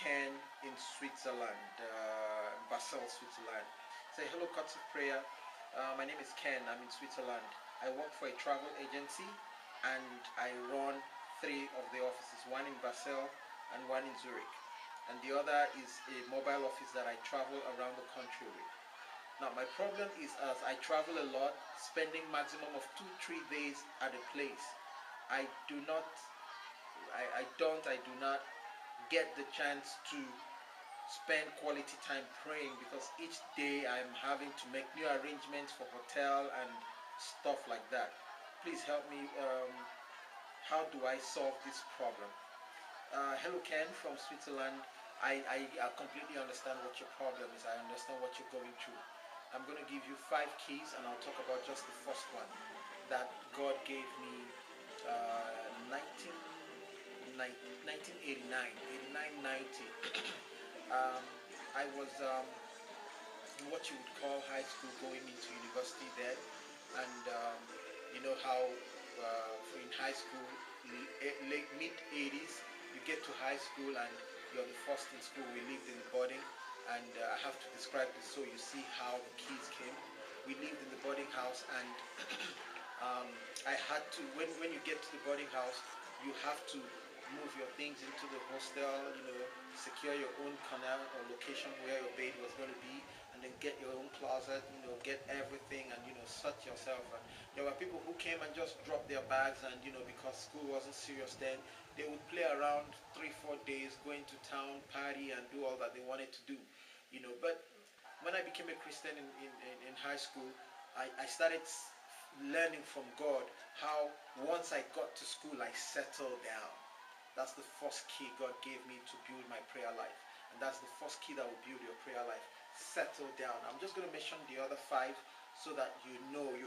Ken in Switzerland, Basel, Switzerland. Say hello, Cuts of Prayer. My name is Ken. I'm in Switzerland. I work for a travel agency, and I run three of the offices: one in Basel and one in Zurich, and the other is a mobile office that I travel around the country with. Now, my problem is, as I travel a lot, spending maximum of 2-3 days at a place, I do not, I do not get the chance to spend quality time praying, because each day I'm having to make new arrangements for hotel and stuff like that. Please help me. How do I solve this problem? Hello, Ken from Switzerland. I completely understand what your problem is. I understand what you're going through. I'm going to give you 5 keys, and I'll talk about just the first one that God gave me 1989, 89, 90. I was in what you would call high school, going into university then, and you know how in high school, late mid 80s, you get to high school and you're the first in school. We lived in the boarding, and I have to describe this so you see how the keys came. We lived in the boarding house, and I had to, when you get to the boarding house, you have to move your things into the hostel, secure your own corner or location where your bed was going to be, and then get your own closet, get everything, and sort yourself. And there were people who came and just dropped their bags, and because school wasn't serious then, they would play around 3-4 days, going to town, party, and do all that they wanted to do. But when I became a Christian in high school, I started learning from God how once I got to school, I settled down. That's the first key God gave me to build my prayer life. And that's the first key that will build your prayer life. Settle down. I'm just going to mention the other 5 so that you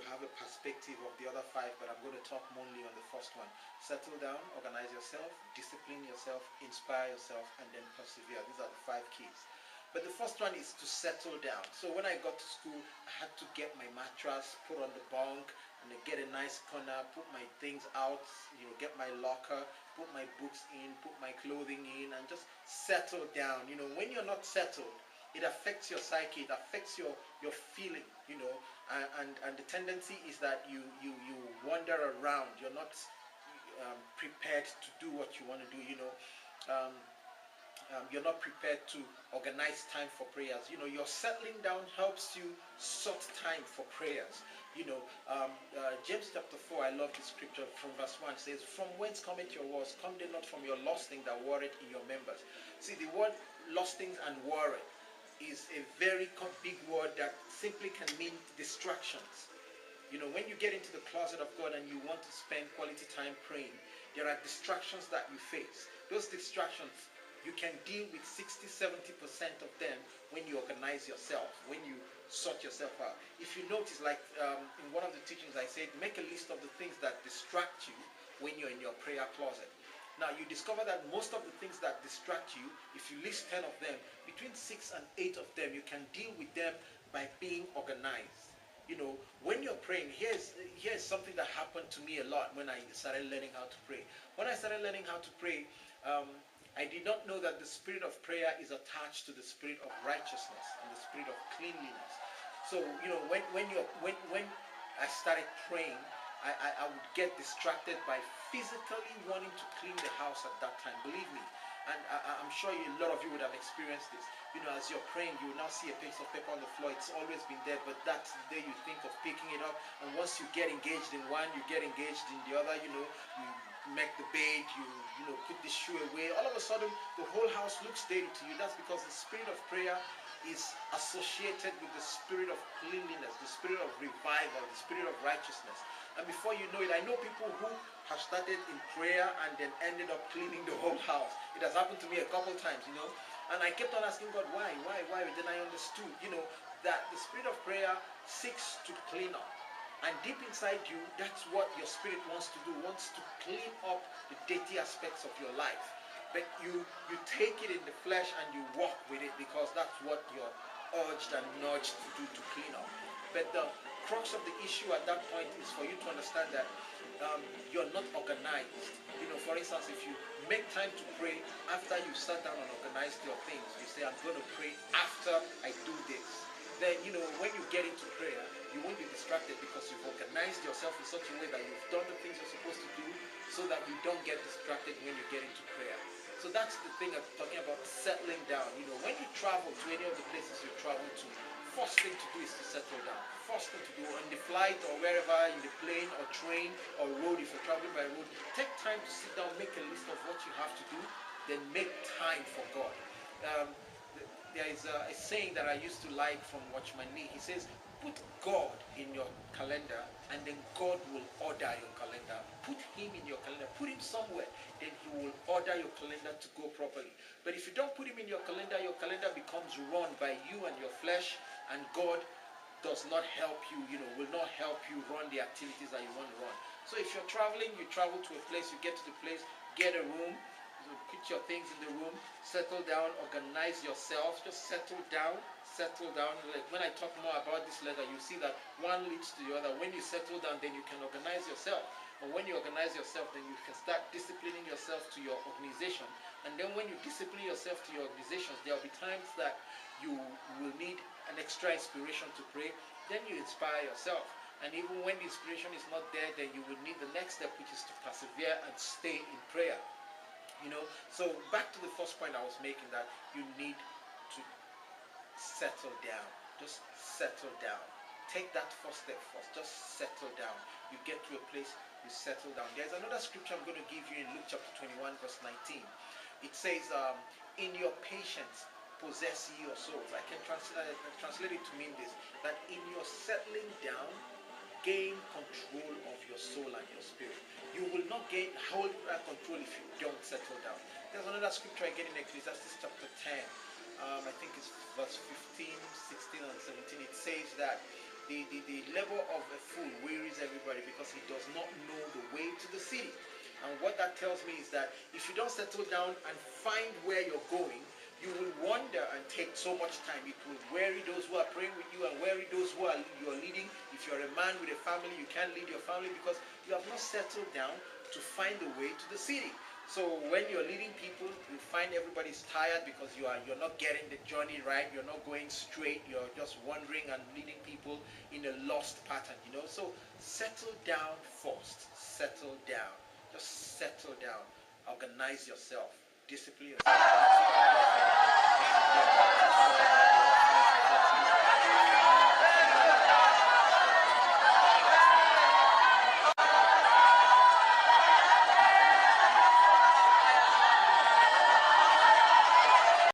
have a perspective of the other 5, but I'm going to talk mainly on the first one. Settle down, organize yourself, discipline yourself, inspire yourself, and then persevere. These are the 5 keys. But the first one is to settle down. So when I got to school, I had to get my mattress, put on the bunk, and then get a nice corner, put my things out, get my locker, put my books in, put my clothing in, and just settle down. When you're not settled, it affects your psyche, it affects your feeling, and the tendency is that you wander around. You're not prepared to do what you want to do. You're not prepared to organize time for prayers. Your settling down helps you sort time for prayers. James chapter 4, I love the scripture from verse 1, says, "From whence cometh your wars? Come they not from your lusting that warreth in your members." See, the word lusting and warreth is a very big word that simply can mean distractions. When you get into the closet of God and you want to spend quality time praying, there are distractions that you face. Those distractions, you can deal with 60-70% of them when you organize yourself, when you sort yourself out. If you notice, like in one of the teachings I said, make a list of the things that distract you when you're in your prayer closet. Now you discover that most of the things that distract you, if you list 10 of them, between 6 and 8 of them, you can deal with them by being organized. When you're praying, here's something that happened to me a lot when I started learning how to pray. When I started learning how to pray, I did not know that the spirit of prayer is attached to the spirit of righteousness and the spirit of cleanliness. So, when I started praying, I would get distracted by physically wanting to clean the house at that time. Believe me. And I'm sure a lot of you would have experienced this. As you're praying, you will now see a piece of paper on the floor. It's always been there, but that's the day you think of picking it up. And once you get engaged in one, you get engaged in the other. You make the bed, you put the shoe away. All of a sudden, the whole house looks dirty to you. That's because the spirit of prayer is associated with the spirit of cleanliness, the spirit of revival, the spirit of righteousness. And before you know it, I know people who have started in prayer and then ended up cleaning the whole house. It has happened to me a couple times, And I kept on asking God, why? Then I understood, that the spirit of prayer seeks to clean up. And deep inside you, that's what your spirit wants to do, wants to clean up the dirty aspects of your life. But you take it in the flesh and you walk with it, because that's what you're urged and nudged to do, to clean up. But the crux of the issue at that point is for you to understand that you're not organized. For instance, if you make time to pray after you sat down and organized your things, you say, I'm going to pray after I do this. Then, when you get into prayer, you won't be distracted because you've organized yourself in such a way that you've done the things you're supposed to do so that you don't get distracted when you get into prayer. So that's the thing I'm talking about, settling down. When you travel to any of the places you travel to, first thing to do is to settle down. First thing to do on the flight or wherever, in the plane or train or road, if you're traveling by road, take time to sit down, make a list of what you have to do, then make time for God. There is a saying that I used to like from Watchman Nee. He says, put God in your calendar and then God will order your calendar. Put him in your calendar, put him somewhere, then he will order your calendar to go properly. But if you don't put him in your calendar becomes run by you and your flesh, and God does not help you, will not help you run the activities that you want to run. So if you're traveling, you travel to a place, you get to the place, get a room, put your things in the room, settle down, organize yourself, just settle down. Like when I talk more about this letter, you see that one leads to the other. When you settle down, then you can organize yourself. And when you organize yourself, then you can start disciplining yourself to your organization. And then when you discipline yourself to your organizations, there will be times that you will need an extra inspiration to pray. Then you inspire yourself. And even when the inspiration is not there, then you will need the next step, which is to persevere and stay in prayer. So back to the first point I was making, that you need to settle down. Just settle down. Take that first step first. Just settle down. You get to a place, you settle down. There's another scripture I'm going to give you in Luke chapter 21 verse 19. It says, in your patience possess ye your souls. I can translate it to mean this, that in your settling down, gain control of your soul and your spirit. You will not hold that control if you don't settle down. There's another scripture again in Ecclesiastes chapter 10. I think it's verse 15, 16, and 17. It says that the labor of a fool wearies everybody because he does not know the way to the city. And what that tells me is that if you don't settle down and find where you're going, you will wander and take so much time. It will weary those who are praying with you and weary those who you are leading. If you're a man with a family, you can't lead your family because you have not settled down to find the way to the city. So when you're leading people, you find everybody's tired because you're not getting the journey right. You're not going straight. You're just wandering and leading people in a lost pattern. So settle down first. Settle down. Just settle down. Organize yourself. Discipline yourself.